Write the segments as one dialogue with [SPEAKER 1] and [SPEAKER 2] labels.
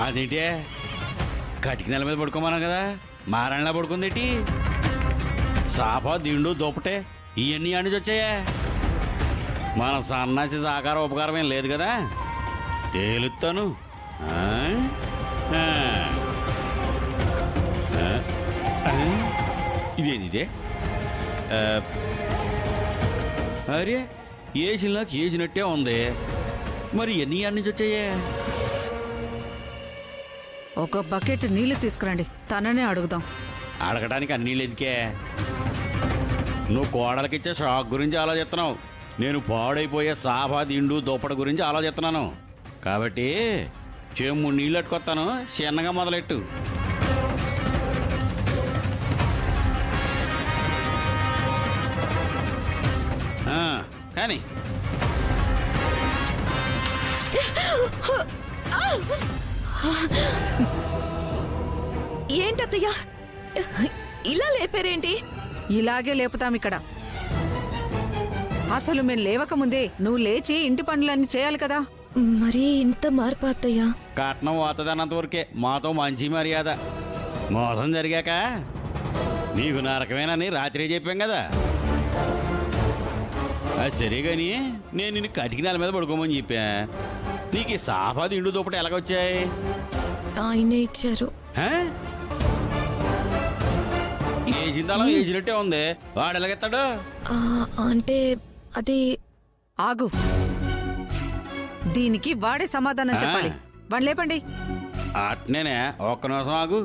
[SPEAKER 1] అదేంటి కటికి నెల మీద పడుకోమన్నా కదా మారాణలా పడుకుందేటి సాఫా దిండు దుప్పటే ఇవన్నీ అణిచి వచ్చాయా మన సన్నాసి సహకారం ఉపకారం ఏం లేదు కదా తేలుతాను ఇదేది ఇదే అరే ఏసినాకి ఏసినట్టే ఉంది మరి ఎన్ని అన్నించి వచ్చాయే
[SPEAKER 2] ఒక బకెట్ నీళ్లు తీసుకురండి తననే అడుగుదాం.
[SPEAKER 1] అడగటానికి అన్ని నీళ్ళు ఎందుకే నువ్వు కోడలకిచ్చే షాక్ గురించి ఆలోచిస్తున్నావు నేను పాడైపోయే సాఫా దిండు దుప్పట గురించి ఆలోచిస్తున్నాను కాబట్టి చెమ్ము నీళ్ళు అట్టుకొస్తాను చిన్నగా మొదలెట్టు కానీ
[SPEAKER 3] ఏంటత్తయ్యా ఇలా లేపారేంటి?
[SPEAKER 2] ఇలాగే లేపుతాం ఇక్కడ. అసలు మేము లేవక ముందే నువ్వు లేచి ఇంటి పనులన్నీ చేయాలి కదా.
[SPEAKER 3] మరి ఇంత మార్పు అత్తయ్యా?
[SPEAKER 1] కట్నం పోతుందన్నంత వరకే మాతో మంచి మర్యాద. మోసం జరిగాక నీకు నరకమేనని రాత్రి చెప్పాం కదా. అది సరే గాని నేను నిన్ను కటికి నెల మీద పడుకోమని చెప్పా. నీకు ఈ సాఫా దిండు దుప్పటి ఎలాగొచ్చాయి?
[SPEAKER 3] ఆయనే ఇచ్చారు.
[SPEAKER 1] ఏజిందాలో ఏజినట్టే ఉంది. వాడు ఎలాగెత్తాడు?
[SPEAKER 3] అంటే అది
[SPEAKER 2] ఆగు, దీనికి వాడే సమాధానం చెప్పాలి. వాడు లేపండి.
[SPEAKER 1] అట్నేనే ఒక్క నిమిషం ఆగు.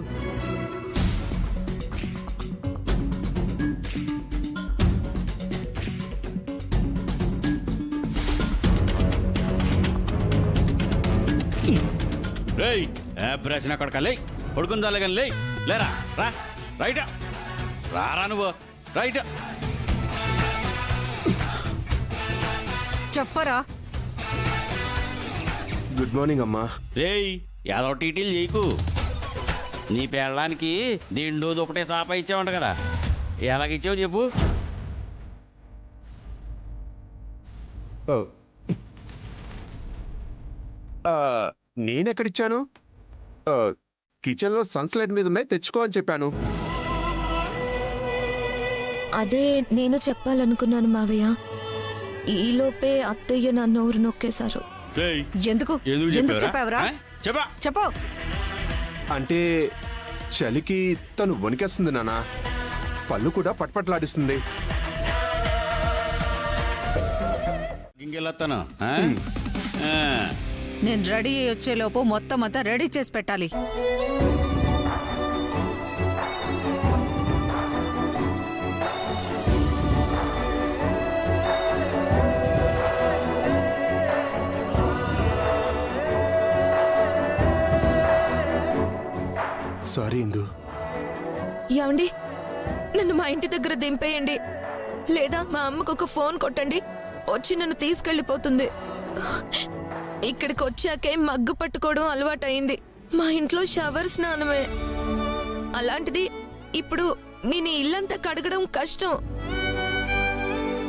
[SPEAKER 1] రేయ్ ప్రశ్న అక్కడ లే పడుకుని చాలే కానీ లేరా రా రైట్ రారా నువ్వు రైట్
[SPEAKER 2] చెప్పరా.
[SPEAKER 4] గుడ్ మార్నింగ్ అమ్మా.
[SPEAKER 1] రేయ్ ఏదో టీటీలు చేయకు. నీ పెళ్ళడానికి దిండు దుప్పటే సాప ఇచ్చావంట కదా, ఎలాగిచ్చావు చెప్పు.
[SPEAKER 4] నేనెక్కడిచ్చాను? కిచెన్లో సన్స్లైట్ మీద ఉన్నాయి, తెచ్చుకో అని చెప్పాను.
[SPEAKER 3] అదే నేను చెప్పాలనుకున్నాను మావయ్య. ఈలోపే అత్తయ్య నా నోరు నొక్కేశారు.
[SPEAKER 2] ఎందుకు చెప్పావురా? చెప్పు.
[SPEAKER 4] అంటే చలికి తను వణికేస్తుంది నాన్న, పళ్ళు కూడా పట్పట్లాడిస్తుంది.
[SPEAKER 1] ఇంకెళ్ళొస్తాను.
[SPEAKER 2] నేను రెడీ అయ్యి వచ్చేలోపు మొత్తం అంతా రెడీ చేసి పెట్టాలి.
[SPEAKER 4] సారీ ఇందు.
[SPEAKER 3] ఏమండి, నన్ను మా ఇంటి దగ్గర దింపేయండి, లేదా మా అమ్మకు ఒక ఫోన్ కొట్టండి, వచ్చి నన్ను తీసుకెళ్లిపోతుంది. ఇక్కడికి వచ్చాకే మగ్గు పట్టుకోవడం అలవాటైంది. మా ఇంట్లో షవర్ స్నానమే. అలాంటిది ఇప్పుడు నేను ఇల్లంతా కడగడం కష్టం.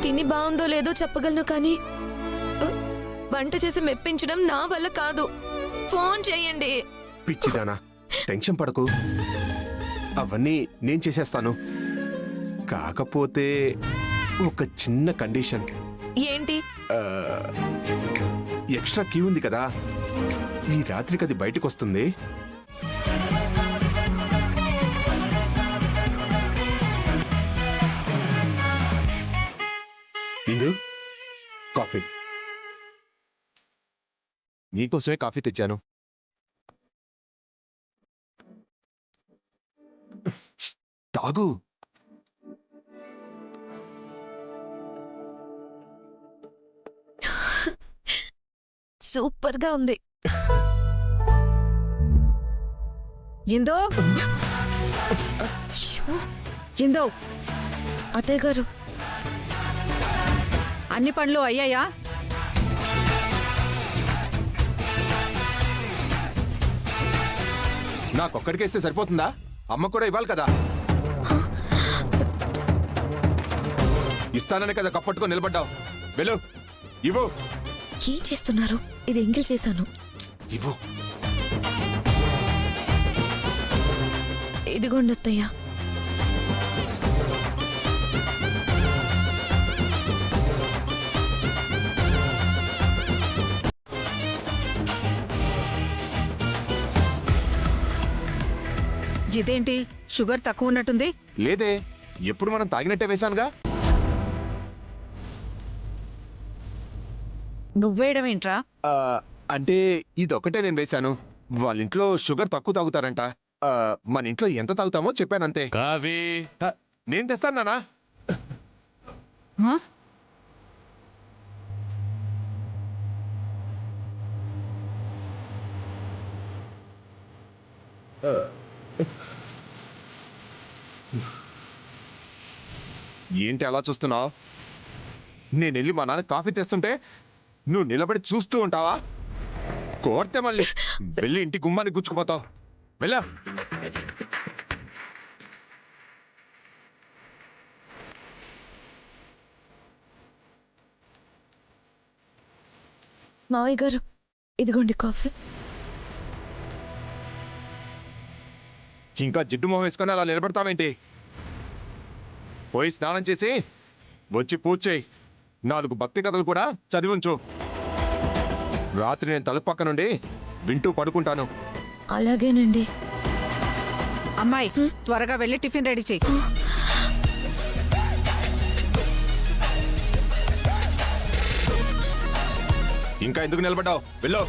[SPEAKER 3] తిని బాగుందో లేదో చెప్పగలను, కానీ వంట చేసి మెప్పించడం నా వల్ల కాదు. ఫోన్ చేయండి.
[SPEAKER 4] పిచ్చిదానా, టెన్షన్ పడకు, అవన్నీ నేను చేసేస్తాను. కాకపోతే ఒక చిన్న కండిషన్.
[SPEAKER 3] ఏంటి?
[SPEAKER 4] ఎక్స్ట్రా కీ ఉంది కదా, ఈ రాత్రికి అది బయటకు వస్తుంది. ఇందు, కాఫీ. నీకోసమే కాఫీ తెచ్చాను. తాగు.
[SPEAKER 3] సూపర్ గా ఉంది.
[SPEAKER 2] ఇందో ఇందో
[SPEAKER 3] అత్తయ్య గారు,
[SPEAKER 2] అన్ని పనులు అయ్యాయా?
[SPEAKER 4] నాకొక్కడికేస్తే సరిపోతుందా? అమ్మ కూడా ఇవ్వాలి కదా. ఇస్తానని కదా కప్పట్టుకొని నిలబడ్డావు. వెళ్ళు, ఇవ్వు.
[SPEAKER 3] ఏం చేస్తున్నారు? ఇది ఎంగిల్ చేశాను.
[SPEAKER 4] ఇవ్వు.
[SPEAKER 3] ఇదిగోండి అత్తయ్య.
[SPEAKER 2] ఇదేంటి షుగర్ తక్కువ ఉన్నట్టుంది?
[SPEAKER 4] లేదే, ఎప్పుడు మనం తాగినట్టే వేశానుగా.
[SPEAKER 2] నువ్వేయడం ఏంట్రా?
[SPEAKER 4] ఆ, అంటే ఇదొక్కటే నేను వేశాను. వాళ్ళ ఇంట్లో షుగర్ తక్కువ తాగుతారంట. మన ఇంట్లో ఎంత తాగుతామో చెప్పానంతే.
[SPEAKER 1] కాఫీ.
[SPEAKER 4] నేను తెస్తాను నానా.
[SPEAKER 2] హ?
[SPEAKER 4] ఏంటి అలా చూస్తున్నావు? నేను వెళ్ళి మా నాన్న కాఫీ తెస్తుంటే నువ్వు నిలబడి చూస్తూ ఉంటావా? కోర్తే మళ్ళీ వెళ్ళి ఇంటి గుమ్మానికి గుచ్చుకుపోతావు. వెళ్ళా.
[SPEAKER 3] మావయ్య గారు, ఇదిగోండి కాఫీ.
[SPEAKER 4] ఇంకా జిడ్డు మొహం వేసుకొని అలా నిలబడతావేంటి? పోయి స్నానం చేసి వచ్చి పూజ చేయి. 4 భక్తి కథలు కూడా చదివి ఉంచు. రాత్రి నేను తలుపు పక్క నుండి వింటూ పడుకుంటాను.
[SPEAKER 3] అలాగేనండి.
[SPEAKER 2] అమ్మాయి త్వరగా వెళ్ళి టిఫిన్ రెడీ చెయ్యి.
[SPEAKER 4] ఇంకా ఎందుకు నిలబడ్డావు? వెళ్ళు.